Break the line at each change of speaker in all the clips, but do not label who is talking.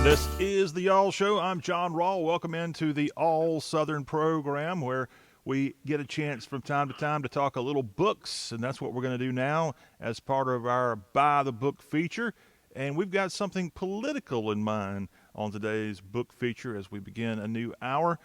This is the All Show. I'm Jon Rawl. Welcome into the All Southern program where we get a chance from time to time to talk a little books, and that's what we're going to do now as part of our Buy the Book feature. And we've got something political in mind on today's book feature as we begin a new hour.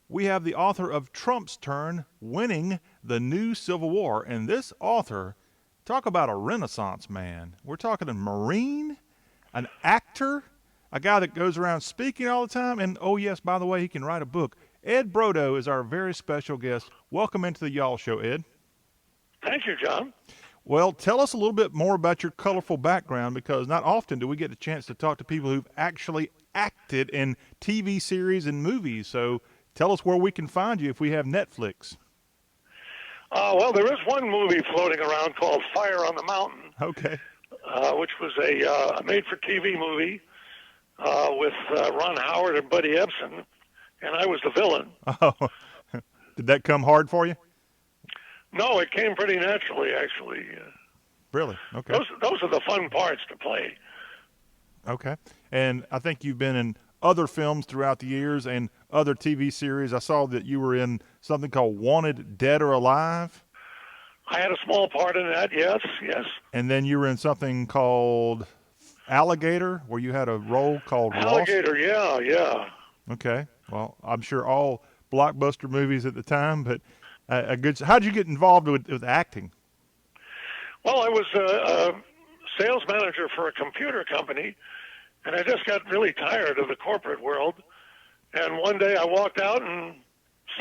We have the author of Trump's Turn, Winning the New Civil War. And this author, talk about a Renaissance man. We're talking a Marine, an actor, a guy that goes around speaking all the time. And, oh, yes, by the way, he can write a book. Ed Brodow is our very special guest. Welcome into the Y'all Show, Ed.
Thank you, John.
Well, tell us a little bit more about your colorful background, because not often do we get a chance to talk to people who've actually acted in TV series and movies. So tell us where we can find you if we have Netflix.
Well, there is one movie floating around called Fire on the Mountain.
Okay.
Which was a made-for-TV movie with Ron Howard and Buddy Ebsen, and I was the villain.
Oh, did that come hard for you?
No, it came pretty naturally, actually.
Really? Okay.
Those are the fun parts to play.
Okay. And I think you've been in other films throughout the years and other TV series. I saw that you were in something called Wanted, Dead or Alive.
I had a small part in that, yes.
And then you were in something called Alligator, where you had a role called
Alligator,
Ross.
yeah.
Okay. Well, I'm sure all blockbuster movies at the time, but how'd you get involved with acting?
Well, I was a sales manager for a computer company, and I just got really tired of the corporate world. And one day I walked out and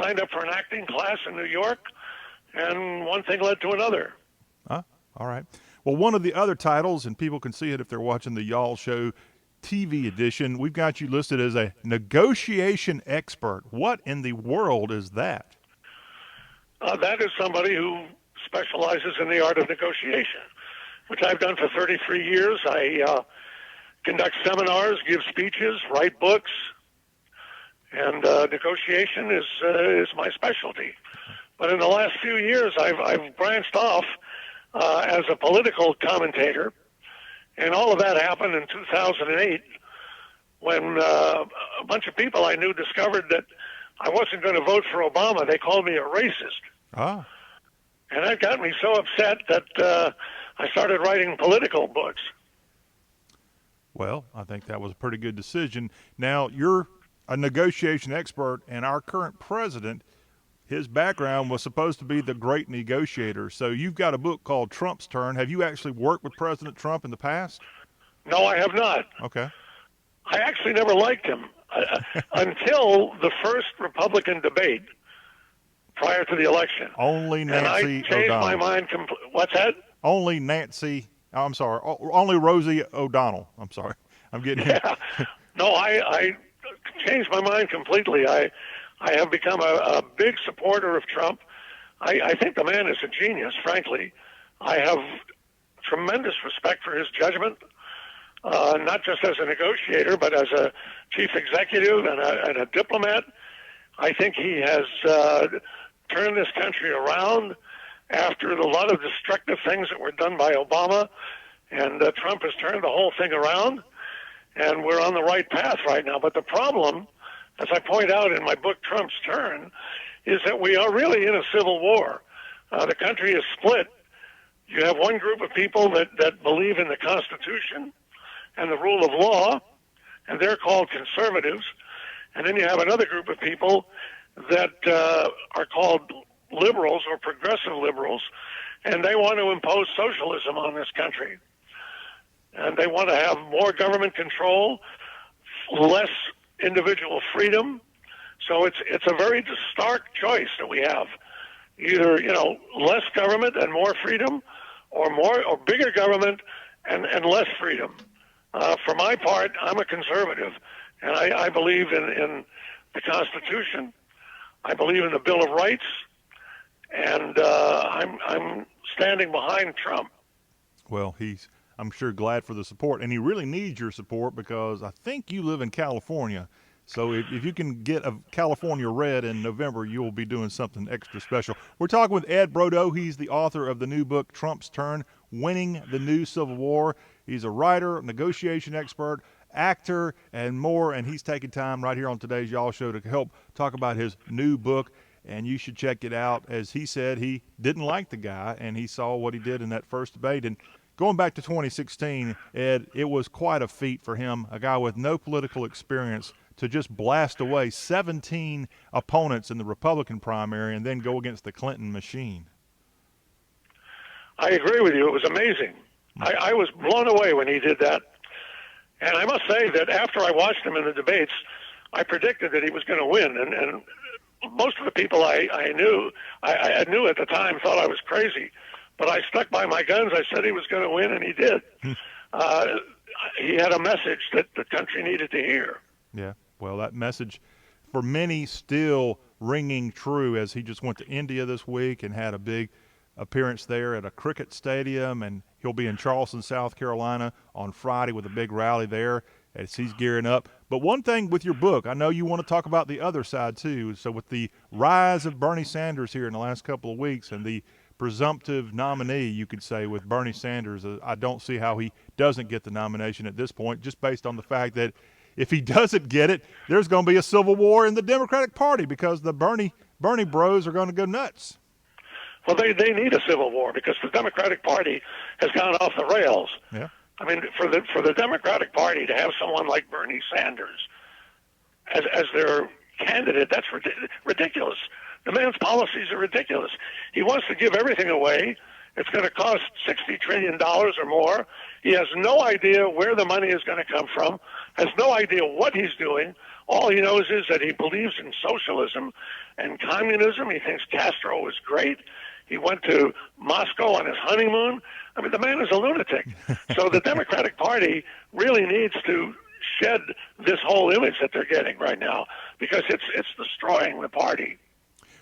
signed up for an acting class in New York, and one thing led to another.
All right. Well, one of the other titles, and people can see it if they're watching the Y'all Show TV edition, we've got you listed as a negotiation expert. What in the world is that?
That is somebody who specializes in the art of negotiation, which I've done for 33 years. I conduct seminars, give speeches, write books, and negotiation is my specialty. But in the last few years, I've branched off as a political commentator, and all of that happened in 2008 when a bunch of people I knew discovered that I wasn't going to vote for Obama. They called me a racist.
Ah.
And that got me so upset that I started writing political books.
Well, I think that was a pretty good decision. Now, you're a negotiation expert, and our current president, his background was supposed to be the great negotiator. So you've got a book called Trump's Turn. Have you actually worked with President Trump in the past?
No, I have not.
Okay.
I actually never liked him until the first Republican debate prior to the election.
Only Nancy
And I changed
O'Donnell.
my mind. What's that?
Only Nancy. I'm sorry. Only Rosie O'Donnell. I'm sorry. I'm getting
Yeah. No, I changed my mind completely. I have become a big supporter of Trump. I think the man is a genius, frankly. I have tremendous respect for his judgment, not just as a negotiator, but as a chief executive and a diplomat. I think he has turned this country around after a lot of destructive things that were done by Obama, and Trump has turned the whole thing around, and we're on the right path right now. But the problem, as I point out in my book, Trump's Turn, is that we are really in a civil war. The country is split. You have one group of people that believe in the Constitution and the rule of law, and they're called conservatives. And then you have another group of people that are called liberals or progressive liberals, and they want to impose socialism on this country. And they want to have more government control, less individual freedom. So it's a very stark choice that we have. Either, less government and more freedom, or bigger government and less freedom. For my part, I'm a conservative, and I believe in the Constitution. I believe in the Bill of Rights, and I'm standing behind Trump.
Well, I'm sure, glad for the support, and he really needs your support because I think you live in California. So if you can get a California red in November, you will be doing something extra special. We're talking with Ed Brodow. He's the author of the new book, Trump's Turn, Winning the New Civil War. He's a writer, negotiation expert, actor, and more. And he's taking time right here on today's Y'all Show to help talk about his new book. And you should check it out. As he said, he didn't like the guy, and he saw what he did in that first debate. And going back to 2016, Ed, it was quite a feat for him, a guy with no political experience, to just blast away 17 opponents in the Republican primary and then go against the Clinton machine.
I agree with you. It was amazing. I was blown away when he did that. And I must say that after I watched him in the debates, I predicted that he was going to win. And most of the people I knew at the time thought I was crazy. But I stuck by my guns. I said he was going to win, and he did. He had a message that the country needed to hear.
Yeah, well, that message for many still ringing true, as he just went to India this week and had a big appearance there at a cricket stadium, and he'll be in Charleston, South Carolina on Friday with a big rally there as he's gearing up. But one thing with your book, I know you want to talk about the other side too. So with the rise of Bernie Sanders here in the last couple of weeks and the presumptive nominee, you could say, with Bernie Sanders, I don't see how he doesn't get the nomination at this point, just based on the fact that if he doesn't get it, there's going to be a civil war in the Democratic Party because the Bernie bros are going to go nuts.
Well, they need a civil war because the Democratic Party has gone off the rails.
Yeah.
I mean, for the Democratic Party to have someone like Bernie Sanders as their candidate, that's ridiculous. The man's policies are ridiculous. He wants to give everything away. It's going to cost $60 trillion or more. He has no idea where the money is going to come from, has no idea what he's doing. All he knows is that he believes in socialism and communism. He thinks Castro was great. He went to Moscow on his honeymoon. I mean, the man is a lunatic. So the Democratic Party really needs to shed this whole image that they're getting right now because it's destroying the party.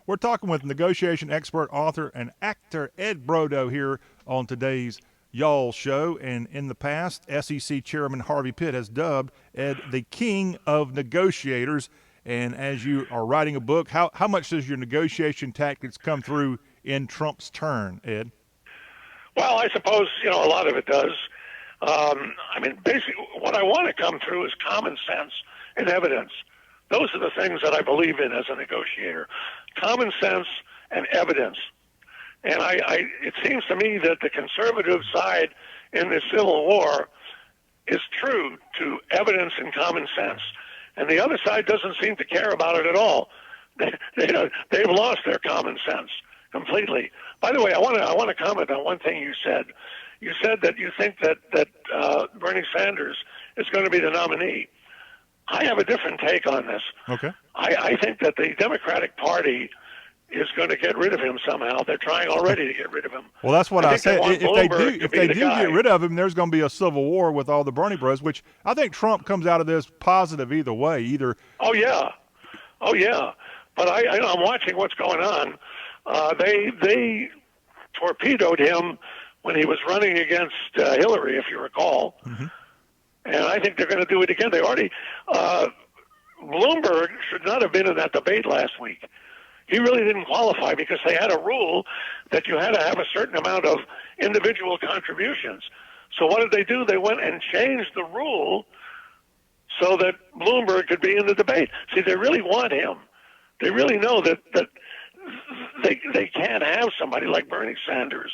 We're talking with negotiation expert, author, and actor Ed Brodow here on today's Y'all Show. And in the past, SEC Chairman Harvey Pitt has dubbed Ed the king of negotiators. And as you are writing a book, how much does your negotiation tactics come through in Trump's turn, Ed?
Well, I suppose, a lot of it does. I mean, basically, what I want to come through is common sense and evidence. Those are the things that I believe in as a negotiator. Common sense and evidence. And it seems to me that the conservative side in this Civil War is true to evidence and common sense. And the other side doesn't seem to care about it at all. They've lost their common sense completely. By the way, I want to comment on one thing you said. You said that you think that Bernie Sanders is going to be the nominee. I have a different take on this.
Okay.
I think that the Democratic Party is going to get rid of him somehow. They're trying already to get rid of him.
Well, that's what I said. If they do
get
rid of him, there's going to be a civil war with all the Bernie bros, which I think Trump comes out of this positive either way.
Oh yeah. But I'm watching what's going on. They torpedoed him when he was running against Hillary, if you recall. Mm-hmm. And I think they're going to do it again. They already Bloomberg should not have been in that debate last week. He really didn't qualify because they had a rule that you had to have a certain amount of individual contributions. So what did they do? They went and changed the rule so that Bloomberg could be in the debate. See, they really want him. They really know that they can't have somebody like Bernie Sanders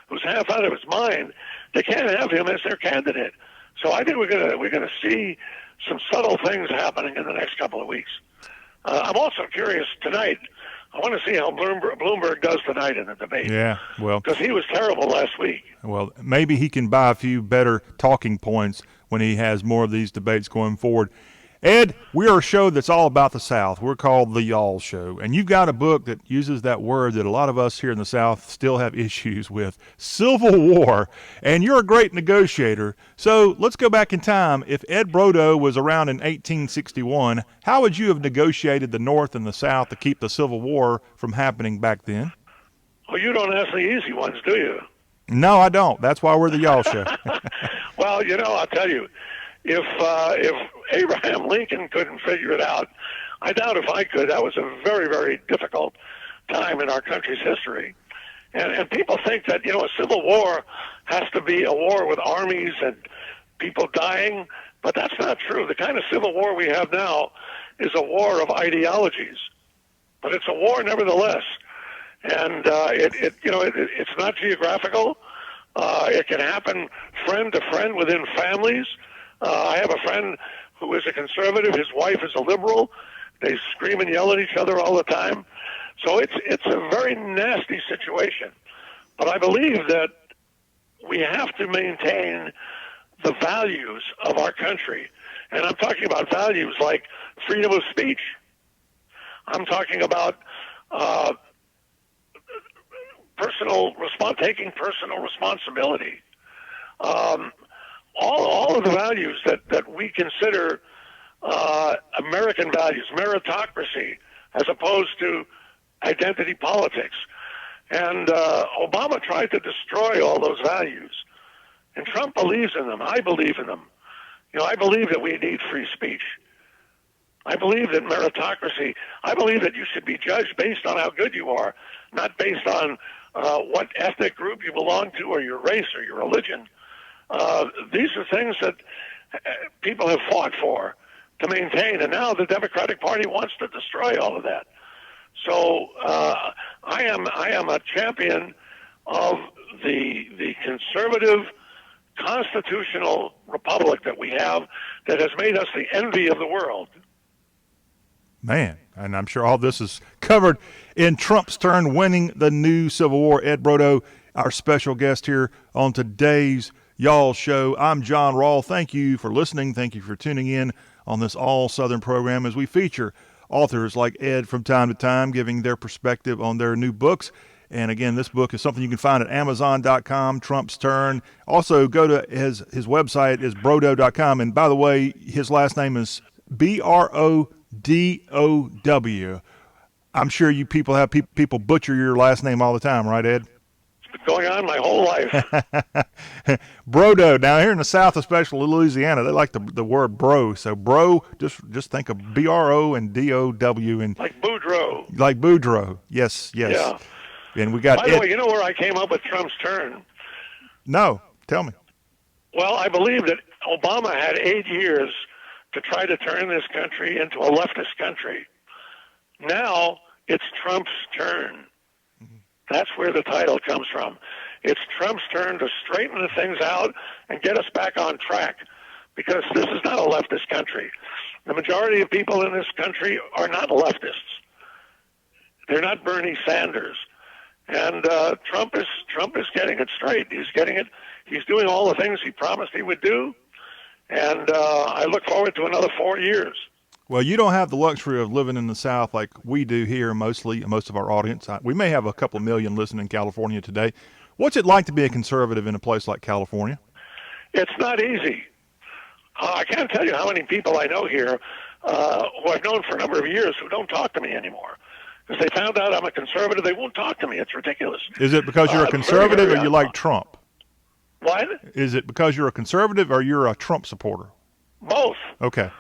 who's half out of his mind. They can't have him as their candidate. So I think we're gonna see some subtle things happening in the next couple of weeks. I'm also curious tonight. I want to see how Bloomberg does tonight in the debate.
Yeah, well,
because he was terrible last week.
Well, maybe he can buy a few better talking points when he has more of these debates going forward. Ed, we are a show that's all about the South. We're called The Y'all Show. And you've got a book that uses that word that a lot of us here in the South still have issues with, Civil War. And you're a great negotiator. So let's go back in time. If Ed Brodow was around in 1861, how would you have negotiated the North and the South to keep the Civil War from happening back then?
Well, you don't ask the easy ones, do you?
No, I don't. That's why we're The Y'all Show.
Well, I'll tell you. If Abraham Lincoln couldn't figure it out, I doubt if I could. That was a very, very difficult time in our country's history. And people think that, a civil war has to be a war with armies and people dying. But that's not true. The kind of civil war we have now is a war of ideologies, but it's a war nevertheless. And it's not geographical. It can happen friend to friend within families. I have a friend who is a conservative. His wife is a liberal. They scream and yell at each other all the time. So it's a very nasty situation. But I believe that we have to maintain the values of our country. And I'm talking about values like freedom of speech. I'm talking about taking personal responsibility. All of the values that we consider American values, meritocracy, as opposed to identity politics. And Obama tried to destroy all those values. And Trump believes in them. I believe in them. I believe that we need free speech. I believe that meritocracy, I believe that you should be judged based on how good you are, not based on what ethnic group you belong to or your race or your religion. These are things that people have fought for to maintain, and now the Democratic Party wants to destroy all of that. So I am a champion of the conservative constitutional republic that we have that has made us the envy of the world.
Man, and I'm sure all this is covered in Trump's turn winning the new Civil War. Ed Brodow, our special guest here on today's Y'all Show. I'm Jon Rawl. Thank you for listening. Thank you for tuning in on this All Southern program as we feature authors like Ed from time to time giving their perspective on their new books. And again, this book is something you can find at Amazon.com, Trump's Turn. Also, go to his website is Brodow.com. And by the way, his last name is Brodow. I'm sure you people have people butcher your last name all the time, right, Ed?
It's been going on my whole life.
Brodow. Now, here in the South, especially Louisiana, they like the word bro. So bro, just think of BRO and DOW. And
like Boudreaux.
Like Boudreaux. Yes.
Yeah.
And we got
By the way, you know where I came up with Trump's turn?
No. Tell me.
Well, I believe that Obama had 8 years to try to turn this country into a leftist country. Now it's Trump's turn. That's where the title comes from. It's Trump's turn to straighten the things out and get us back on track, because this is not a leftist country. The majority of people in this country are not leftists. They're not Bernie Sanders. And Trump is getting it straight. He's getting it. He's doing all the things he promised he would do. And I look forward to another 4 years.
Well, you don't have the luxury of living in the South like we do here, most of our audience. We may have a couple million listening in California today. What's it like to be a conservative in a place like California?
It's not easy. I can't tell you how many people I know here who I've known for a number of years who don't talk to me anymore. Because they found out I'm a conservative, they won't talk to me. It's ridiculous.
Is it because you're a conservative or you like Trump?
What?
Is it because you're a conservative or you're a Trump supporter?
Both.
Okay.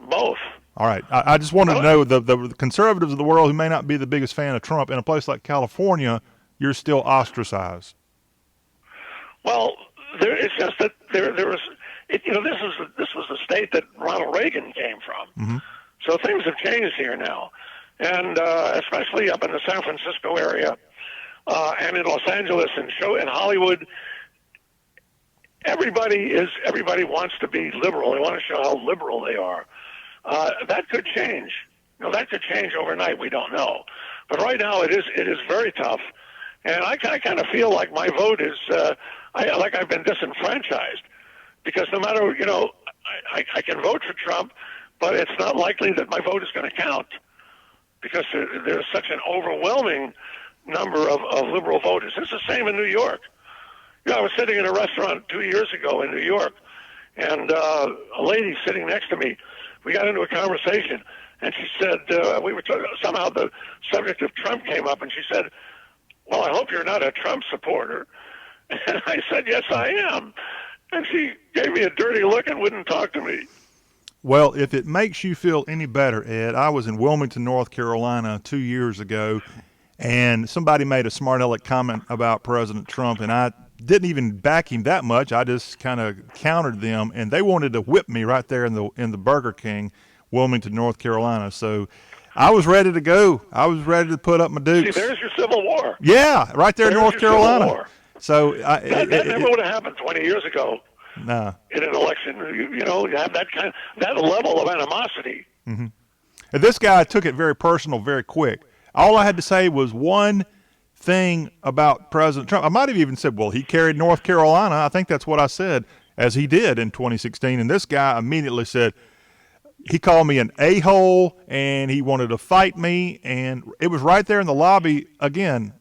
Both.
All right. I just wanted to know the conservatives of the world who may not be the biggest fan of Trump in a place like California, you're still ostracized.
Well, it's just that there was, this was the state that Ronald Reagan came from.
Mm-hmm.
So things have changed here now, and especially up in the San Francisco area and in Los Angeles and Hollywood. Everybody wants to be liberal. They want to show how liberal they are. That could change. That could change overnight. We don't know. But right now it is very tough. And I kind of feel like my vote is, I've been disenfranchised, because no matter, I can vote for Trump, but it's not likely that my vote is going to count, because there's such an overwhelming number of liberal voters. It's the same in New York. I was sitting in a restaurant 2 years ago in New York, and a lady sitting next to me, we got into a conversation, and she said, somehow the subject of Trump came up, and she said, "Well, I hope you're not a Trump supporter." And I said, "Yes, I am." And she gave me a dirty look and wouldn't talk to me.
Well, if it makes you feel any better, Ed, I was in Wilmington, North Carolina 2 years ago, and somebody made a smart aleck comment about President Trump, and I didn't even back him that much. I just kind of countered them, and they wanted to whip me right there in the Burger King, Wilmington, North Carolina. So I was ready to go. I was ready to put up my dukes.
See, there's your Civil War.
Yeah, right there in
There's
North
your Civil
Carolina.
War.
So
That never would have happened 20 years ago.
No.
In an election, you have that level of animosity.
Mm-hmm. And this guy took it very personal, very quick. All I had to say was one thing about President Trump. I might have even said, well, he carried North Carolina. I think that's what I said, as he did in 2016. And this guy immediately said, he called me an a-hole, and he wanted to fight me. And it was right there in the lobby, again,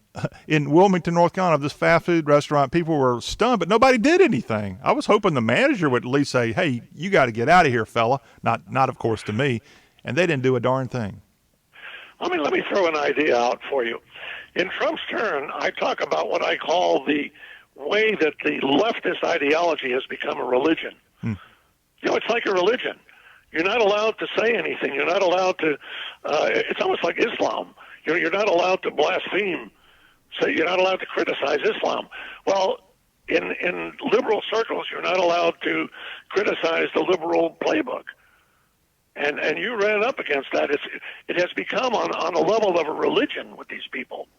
in Wilmington, North Carolina, of this fast food restaurant. People were stunned, but nobody did anything. I was hoping the manager would at least say, hey, you got to get out of here, fella. Not of course, to me. And they didn't do a darn thing.
Let me throw an idea out for you. In Trump's turn, I talk about what I call the way that the leftist ideology has become a religion. It's like a religion. You're not allowed to say anything. You're not allowed to. It's almost like Islam. You're not allowed to blaspheme. So you're not allowed to criticize Islam. Well, in liberal circles, you're not allowed to criticize the liberal playbook. And you ran up against that. It has become on a level of a religion with these people,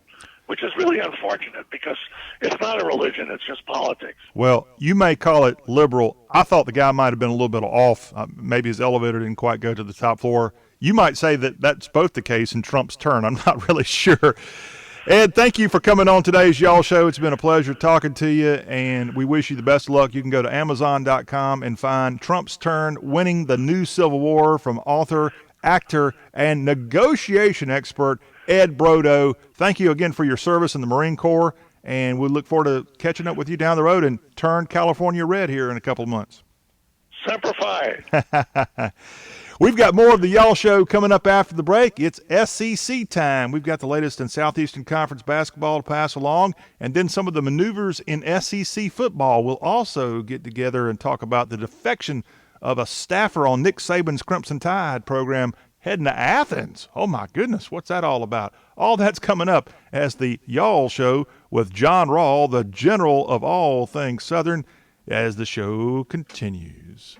which is really unfortunate because it's not a religion, it's just politics.
Well, you may call it liberal. I thought the guy might have been a little bit off. Maybe his elevator didn't quite go to the top floor. You might say that that's both the case in Trump's turn. I'm not really sure. Ed, thank you for coming on today's Y'all Show. It's been a pleasure talking to you, and we wish you the best of luck. You can go to Amazon.com and find Trump's Turn, Winning the New Civil War from author, actor, and negotiation expert Ed Brodow. Thank you again for your service in the Marine Corps, and we look forward to catching up with you down the road and turn California red here in a couple of months.
Semper Fi.
We've got more of the Y'all Show coming up after the break. It's SEC time. We've got the latest in Southeastern Conference basketball to pass along, and then some of the maneuvers in SEC football. We'll also get together and talk about the defection of a staffer on Nick Saban's Crimson Tide program heading to Athens. Oh, my goodness, what's that all about? All that's coming up as the Y'all Show with Jon Rawl, the general of all things Southern, as the show continues.